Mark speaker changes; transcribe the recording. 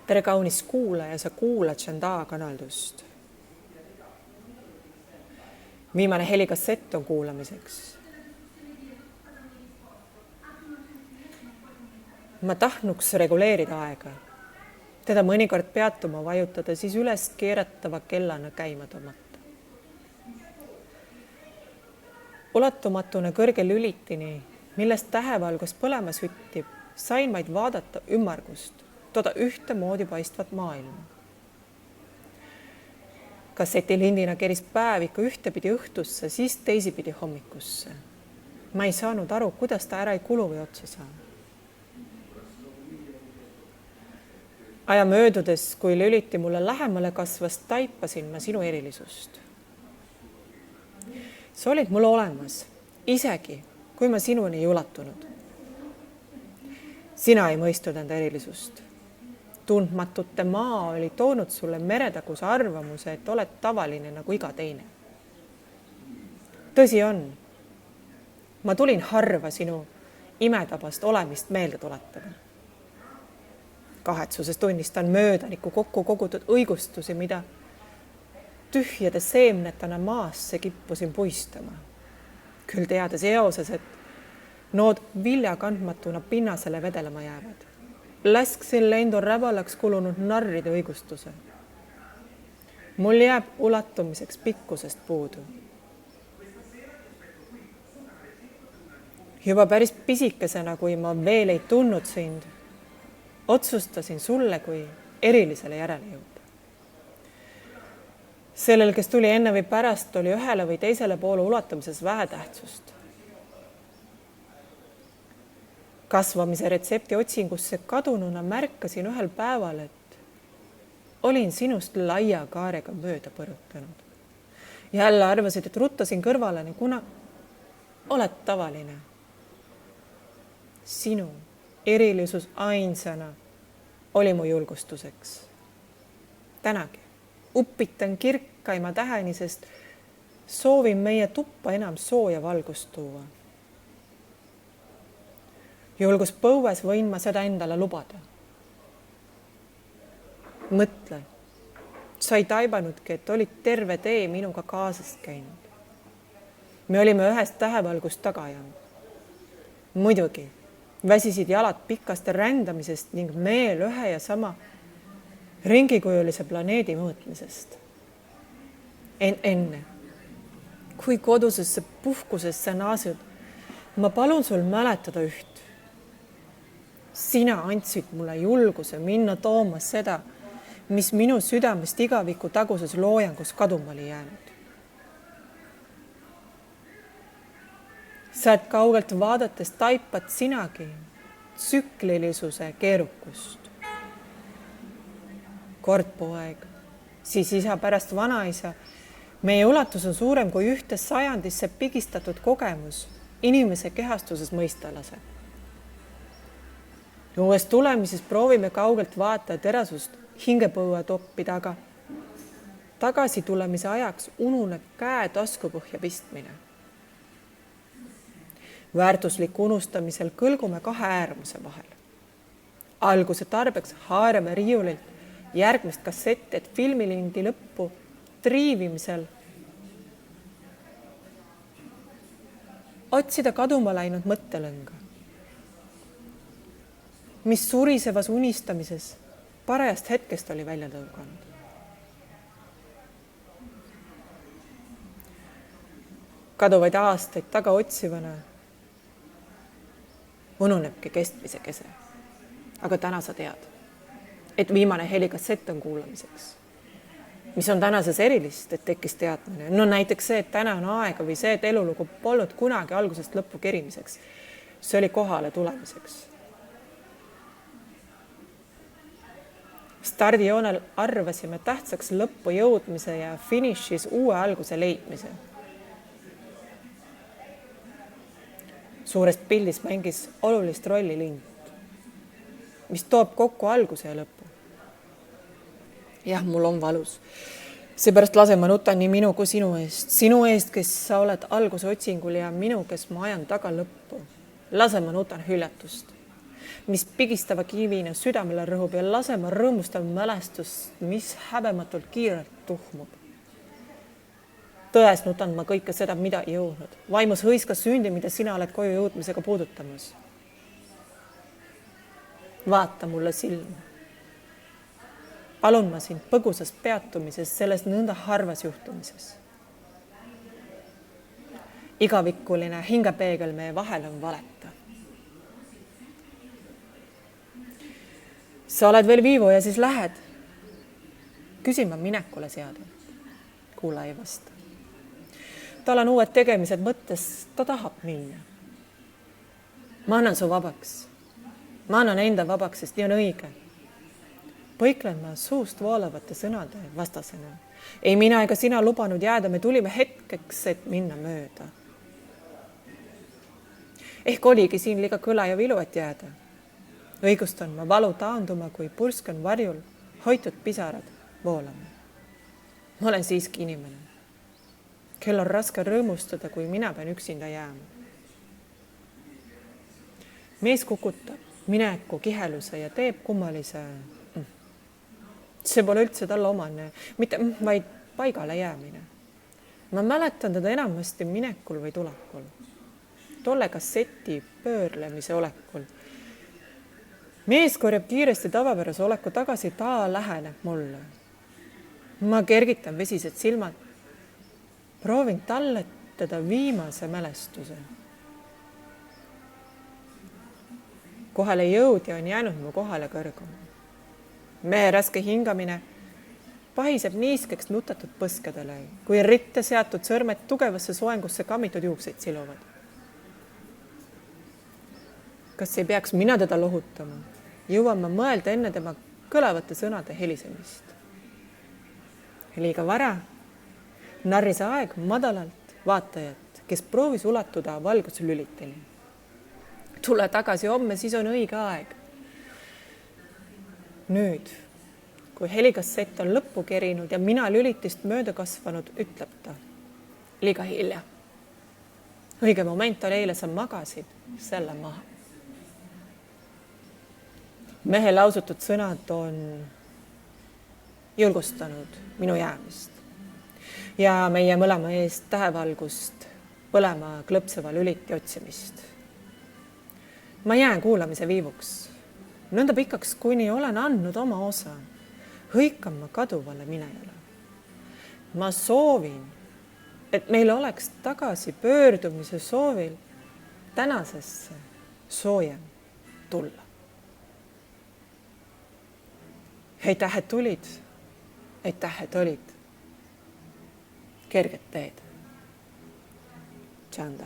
Speaker 1: tere kaunis kuulaja, sa kuulad Chanda kanaldust. Viimane helikassett on kuulamiseks. Ma tahtnuks reguleerida aega. Teda mõnikord peatuma vajutada, siis üles keeratava kellana käima tõmmata. Ulatumatune kõrge lülitini, millest tähevalgus põlema süttib, sain vaid vaadata ümmargust, toda ühte moodi paistvat maailma. Kassetilindina keris päev ikka ühtepidi õhtusse, siis teisipidi hommikusse. Ma ei saanud aru, kuidas ta ära ei kulu või otsa saa. Aja möödudes, kui lüliti mulle lähemale kasvas, taipasin ma sinu erilisust. Sa olid mul olemas, isegi kui ma sinuni ei ulatunud. Sina ei mõistnud enda erilisust. Tundmatute maa oli toonud sulle meretaguse arvamuse, et oled tavaline nagu iga teine. Tõsi on, ma tulin harva sinu imetabast olemist meelde tuletama. Kahetsuses tunnistan möödaniku kokku kogutud õigustusi, mida tühjade seemnetana maasse kippusin puistama. Küll teades eoses, et nood vilja kandmatuna pinnasele vedelema jäävad. Läsksin lendu räbalaks kulunud narride õigustuse. Mul jääb ulatumiseks pikkusest puudu. Juba päris pisikesena, kui ma veel ei tundnud sind, otsustasin sulle kui erilisele järele jõuda. Sellel, kes tuli enne või pärast, oli ühele või teisele poole ulatumises vähetähtsust. Kasvamise retsepti otsingusse kadununa märkasin ühel päeval, et olin sinust laia kaarega mööda põrutanud. Jälle arvasid, et ruttasin kõrvaleni, kuna oled tavaline. Sinu erilisus ainsana oli mu julgustuseks. Tänagi upitan kirkaima täheni, sest soovin meie tuppa enam sooja valgust tuua. Julgus põues võin ma seda endale lubada. Mõtle, sa ei taibanudki, et olid terve tee minuga kaasast käinud. Me olime ühest tähevalgust taga jäänud. Muidugi väsisid jalad pikast rändamisest ning meel ühe ja sama ringikujulise planeedi mõõtmisest. Enne, kui kodusesse puhkusesse naasid, ma palun sul mäletada üht. Sina andsid mulle julguse minna tooma seda, mis minu südamest igaviku taguses loojangus kaduma oli jäänud. Sa et kaugelt vaadates taipad sinagi tsüklilisuse keerukust. Kord poeg, siis isa pärast vanaisa. Meie ulatus on suurem kui ühte sajandisse pigistatud kogemus inimese kehastuses mõista laseb. Uues tulemises proovime kaugelt vaata terasust hingepõue toppida, aga tagasi tulemise ajaks ununeb käe taskupõhja pistmine. Väärtusliku unustamisel kõlgume kahe äärmuse vahel. Alguse tarbeks haarame riiulilt järgmist kassetti, et filmilindi lõppu triivimisel otsida kaduma läinud mõttelõnga, mis surisevas unistamises parajast hetkest oli välja tõuganud. Kaduvaid aastaid taga otsivana ununebki kestmise kese. Aga täna sa tead, et viimane helikassett on kuulamiseks. Mis on tänases erilist, et tekkis teadmine? No näiteks see, et täna on aega või see, et elulugu polnud kunagi algusest lõppu kerimiseks. See oli kohale tulemiseks. Stardijoonel arvasime tähtsaks lõppu jõudmise ja finišis uue alguse leidmise. Suures pildis mängis olulist rolli lind, mis toob kokku alguse ja lõppu. Jah, mul on valus. Seepärast lase ma nutan nii minu kui sinu eest, kes sa oled alguse otsingul ja minu, kes ma ajan taga lõppu. Lase ma nutan hüljatust. mis pigistava kivina südamele rõhub ja lasema rõõmustav mälestust, mis häbematult kiirelt tuhmub. Tões nutan ma kõike seda, mida ei jõudnud. Vaimus hõiskas sündi, mida sina oled koju jõudmisega puudutamas. Vaata mulle silma. Palun ma sind põgusas peatumises selles nõnda harvas juhtumises. Igavikuline hingepeegel meie vahel on valeta. Sa oled veel viivu ja siis lähed. Küsin ma minekule seadelt. Kuula ei vasta. Tal on uued tegemised mõttes, ta tahab minna. Ma annan su vabaks. Ma annan enda vabaks, sest nii on õige. Põiklen ma suust voolavate sõnade vastasena. Ei mina ega sina lubanud jääda, me tulime hetkeks, et minna mööda. Ehk oligi siin liiga kõla ja vilu, et jääda. Õigustan ma valu taanduma, kui pursk on varjul, hoitud pisarad voolama. Ma olen siiski inimene. Kel on raske rõõmustada, kui mina pean üksinda jääma. Mees kukutab mineku kiheluse ja teeb kummalise. See pole üldse talle omane, mitte vaid paigale jäämine. Ma mäletan teda enamasti minekul või tulekul. Tolle kasseti pöörlemise olekul. Mees korjab kiiresti tavapärase oleku tagasi, ta läheneb mulle. Ma kergitan vesised silmad. Proovin talletada viimase mälestuse. Kohale jõudja on jäänud mu kohale kõrguma. Mehe raske hingamine pahiseb niiskeks nutatud põskedele, kui ritte seatud sõrmed tugevasse soengusse kammitud juukseid siluvad. Kas ei peaks mina teda lohutama? Jõuan ma mõelda enne tema kõlavate sõnade helisemist. Liiga vara, narris aeg madalalt vaatajat, kes proovis ulatuda valguslüliteni. Tule tagasi homme, siis on õige aeg. Nüüd, kui helikassett on lõppu kerinud ja mina lülitist mööda kasvanud, ütleb ta. Liiga hilja. Õige moment oli eile, sa magasid selle maha. Mehe lausutud sõnad on julgustanud minu jäämist ja meie mõlema eest tähevalgust põlema klõpseva lüliti otsimist. Ma jään kuulamise viivuks. Nõnda pikaks, kuni olen andnud oma osa, hõikan ma kaduvale minejale. Ma soovin, et meil oleks tagasi pöördumise soovil tänasesse soojem tulla. Aitäh, et tulid. Aitäh, et olid. Kerget teed. Tšanda.